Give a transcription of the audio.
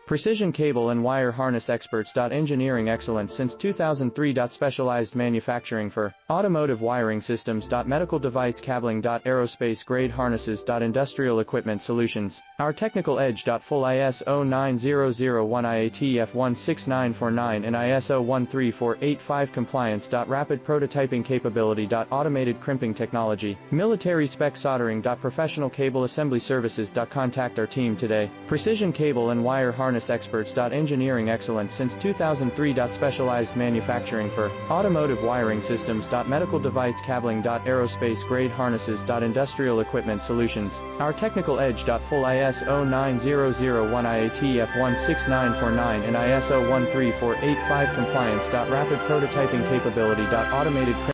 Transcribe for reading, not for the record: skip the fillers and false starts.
Precision cable and wire harness experts. Engineering excellence since 2003. Specialized manufacturing for automotive wiring systems. Medical device cabling. Aerospace grade harnesses. Industrial equipment solutions. Our technical edge. Full ISO 9001 IATF 16949 and ISO 13485 compliance. Rapid prototyping capability. Automated crimping technology. Military spec soldering. Professional cable assembly services. Contact our team today. Precision cable and wire harness experts. Engineering excellence since 2003. Specialized manufacturing for automotive wiring systems. Medical device cabling. Aerospace grade harnesses. Industrial equipment solutions. Our technical edge. Full ISO 9001 IATF 16949 and ISO 13485 compliance. Rapid prototyping capability. Automated